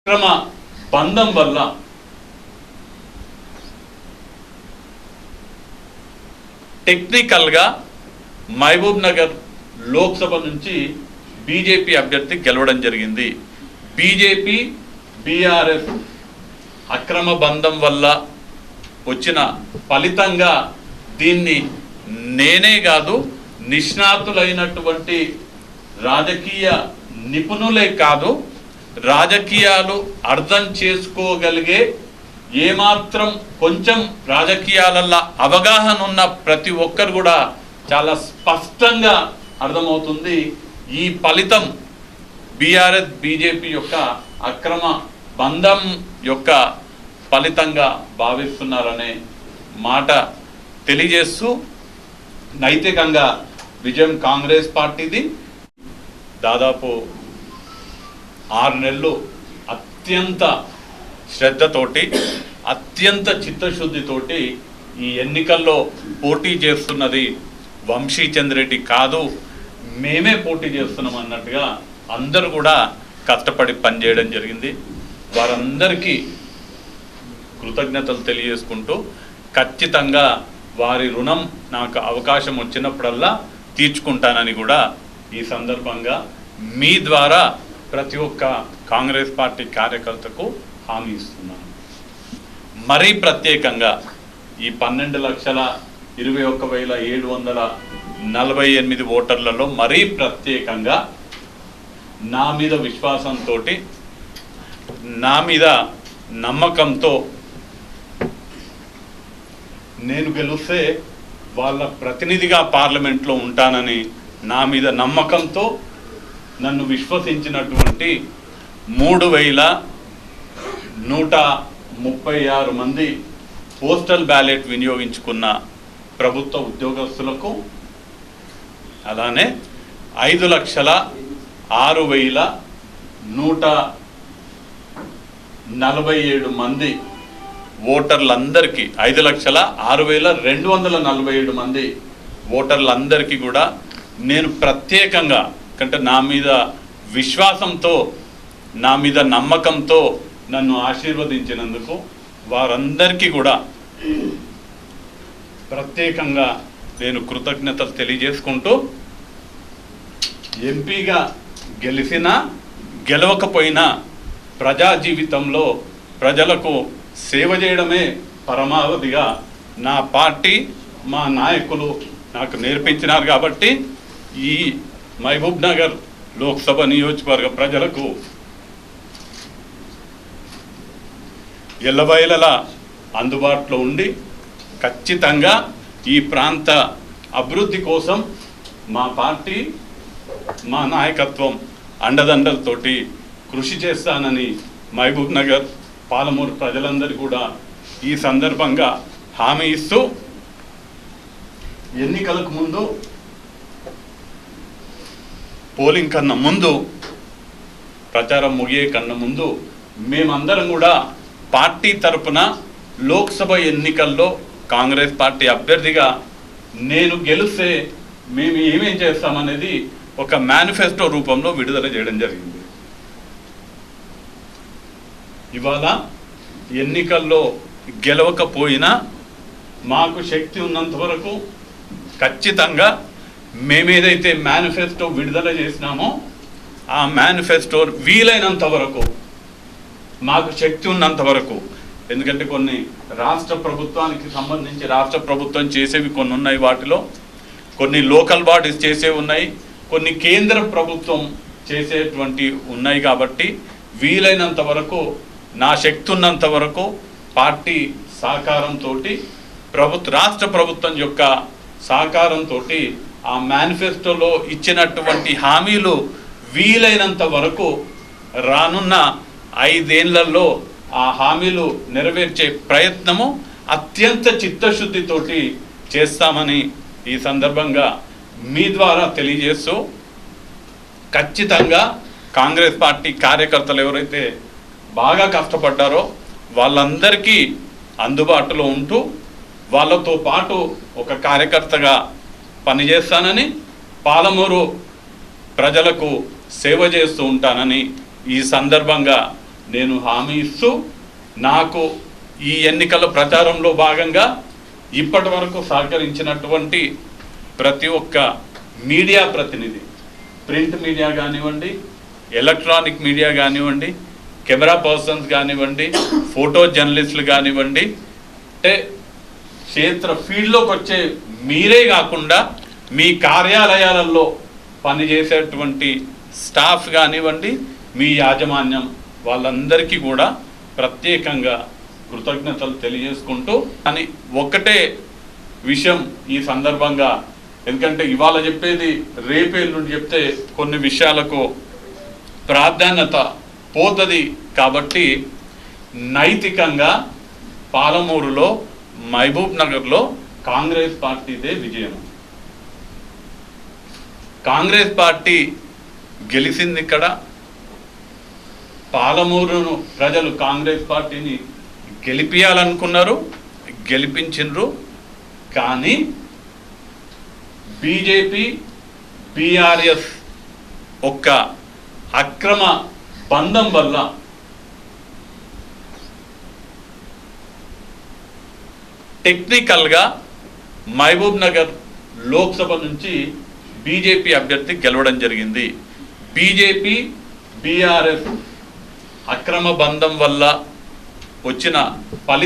అక్రమ బంధం వల్ల టెక్నికల్గా మహబూబ్ నగర్ లోక్సభ నుంచి బీజేపీ అభ్యర్థి గెలవడం జరిగింది. బీజేపీ బీఆర్ఎస్ అక్రమ బంధం వల్ల వచ్చిన ఫలితంగా దీన్ని నేనే కాదు, నిష్ణాతులైనటువంటి రాజకీయ నిపుణులే కాదు, రాజకీయాలు అర్థం చేసుకోగలిగే ఏమాత్రం కొంచెం రాజకీయాలల్లో అవగాహన ఉన్న ప్రతి ఒక్కరు కూడా చాలా స్పష్టంగా అర్థమవుతుంది. ఈ ఫలితం బీఆర్ఎస్ బీజేపీ యొక్క అక్రమ బంధం యొక్క ఫలితంగా భావిస్తున్నారనే మాట తెలియజేస్తూ, నైతికంగా విజయం కాంగ్రెస్ పార్టీది. దాదాపు 6 నెలలు అత్యంత శ్రద్ధతోటి, అత్యంత చిత్తశుద్ధితోటి ఈ ఎన్నికల్లో పోటీ చేస్తున్నది వంశీచంద్ర రెడ్డి కాదు, మేమే పోటీ చేస్తున్నాం అన్నట్టుగా అందరూ కూడా కష్టపడి పనిచేయడం జరిగింది. వారందరికీ కృతజ్ఞతలు తెలియజేసుకుంటూ, ఖచ్చితంగా వారి రుణం నాకు అవకాశం వచ్చినప్పుడల్లా తీర్చుకుంటానని కూడా ఈ సందర్భంగా మీ ద్వారా ప్రతి ఒక్క కాంగ్రెస్ పార్టీ కార్యకర్తకు హామీ ఇస్తున్నాను. మరీ ప్రత్యేకంగా ఈ 12,21,748 ఓటర్లలో మరీ ప్రత్యేకంగా నా మీద విశ్వాసంతో, నా మీద నమ్మకంతో, నేను గెలిస్తే వాళ్ళ ప్రతినిధిగా పార్లమెంట్లో ఉంటానని నా మీద నమ్మకంతో నన్ను విశ్వసించినటువంటి 3,136 మంది పోస్టల్ బ్యాలెట్ వినియోగించుకున్న ప్రభుత్వ ఉద్యోగస్తులకు, అలానే 5,06,147 మంది ఓటర్లందరికీ, 5,06,247 మంది ఓటర్లందరికీ కూడా నేను ప్రత్యేకంగా, అంటే నా మీద విశ్వాసంతో, నా మీద నమ్మకంతో నన్ను ఆశీర్వదించినందుకు వారందరికీ కూడా ప్రత్యేకంగా నేను కృతజ్ఞతలు తెలియజేసుకుంటూ, ఎంపీగా గెలిచినా గెలవకపోయినా ప్రజా జీవితంలో ప్రజలకు సేవ చేయడమే పరమావధిగా నా పార్టీ, మా నాయకులు నాకు నేర్పించినారు. కాబట్టి ఈ మహబూబ్ నగర్ లోక్సభ నియోజకవర్గ ప్రజలకు ఎల్లవేళలా అందుబాటులో ఉండి, ఖచ్చితంగా ఈ ప్రాంత అభివృద్ధి కోసం మా పార్టీ, మా నాయకత్వం అండదండలతోటి కృషి చేస్తానని మహబూబ్ నగర్, పాలమూరు ప్రజలందరూ కూడా ఈ సందర్భంగా హామీ ఇస్తూ, ఎన్నికలకు ముందు, పోలింగ్ కన్నా ముందు, ప్రచారం ముగియే కన్నా ముందు మేమందరం కూడా పార్టీ తరపున లోక్సభ ఎన్నికల్లో కాంగ్రెస్ పార్టీ అభ్యర్థిగా నేను గెలిస్తే మేము ఏమేం చేస్తామనేది ఒక మేనిఫెస్టో రూపంలో విడుదల చేయడం జరిగింది. ఇవాళ ఎన్నికల్లో గెలవకపోయినా మాకు శక్తి ఉన్నంత వరకు ఖచ్చితంగా మేమేదైతే మేనిఫెస్టో విడుదల చేసినామో ఆ మేనిఫెస్టో వీలైనంత వరకు, మాకు శక్తి ఉన్నంత వరకు, ఎందుకంటే కొన్ని రాష్ట్ర ప్రభుత్వానికి సంబంధించి రాష్ట్ర ప్రభుత్వం చేసేవి కొన్ని ఉన్నాయి, వాటిలో కొన్ని లోకల్ బాడీస్ చేసేవి ఉన్నాయి, కొన్ని కేంద్ర ప్రభుత్వం చేసేటువంటి ఉన్నాయి. కాబట్టి వీలైనంత వరకు, నా శక్తి ఉన్నంత వరకు పార్టీ సహకారంతో, రాష్ట్ర ప్రభుత్వం యొక్క సహకారంతో ఆ మేనిఫెస్టోలో ఇచ్చినటువంటి హామీలు వీలైనంత వరకు రానున్న 5 ఏళ్లలో ఆ హామీలు నెరవేర్చే ప్రయత్నము అత్యంత చిత్తశుద్ధితోటి చేస్తామని ఈ సందర్భంగా మీ ద్వారా తెలియజేస్తూ, ఖచ్చితంగా కాంగ్రెస్ పార్టీ కార్యకర్తలు ఎవరైతే బాగా కష్టపడ్డారో వాళ్ళందరికీ అందుబాటులో ఉంటూ, వాళ్ళతో పాటు ఒక కార్యకర్తగా పనిచేస్తానని, పాలమూరు ప్రజలకు సేవ చేస్తూ ఉంటానని ఈ సందర్భంగా నేను హామీ ఇస్తూ నాకు ఈ ఎన్నికల ప్రచారంలో భాగంగా ఇప్పటి వరకు సహకరించినటువంటి ప్రతి ఒక్క మీడియా ప్రతినిధి, ప్రింట్ మీడియా కానివ్వండి, ఎలక్ట్రానిక్ మీడియా కానివ్వండి, కెమెరా పర్సన్స్ కానివ్వండి, ఫోటో జర్నలిస్టులు కానివ్వండి, అంటే క్షేత్ర ఫీల్డ్లోకి వచ్చే మీరే కాకుండా మీ కార్యాలయాలలో పనిచేసేటువంటి స్టాఫ్ కానివ్వండి, మీ యాజమాన్యం వాళ్ళందరికీ కూడా ప్రత్యేకంగా కృతజ్ఞతలు తెలియజేసుకుంటూ, అని ఒక్కటే విషయం ఈ సందర్భంగా, ఎందుకంటే ఇవాళ చెప్పేది రేపేళ్ళుండి చెప్తే కొన్ని విషయాలకు ప్రాధాన్యత పోతుంది కాబట్టి నైతికంగా పాలమూరులో, మహబూబ్ నగర్లో కాంగ్రెస్ పార్టీదే విజయం. కాంగ్రెస్ పార్టీ గెలిచింది ఇక్కడ. పాలమూరును ప్రజలు కాంగ్రెస్ పార్టీని గెలిపించాలనుకున్నారు, గెలిపించిండ్రు. కానీ బీజేపీ బీఆర్ఎస్ ఒక్క అక్రమ బంధం వల్ల టెక్నికల్గా మహబూబ్ నగర్ లోక్సభ నుంచి బీజేపీ అభ్యర్థి గెలవడం జరిగింది. బీజేపీ బీఆర్ఎస్ అక్రమ బంధం వల్ల వచ్చిన ఫలితం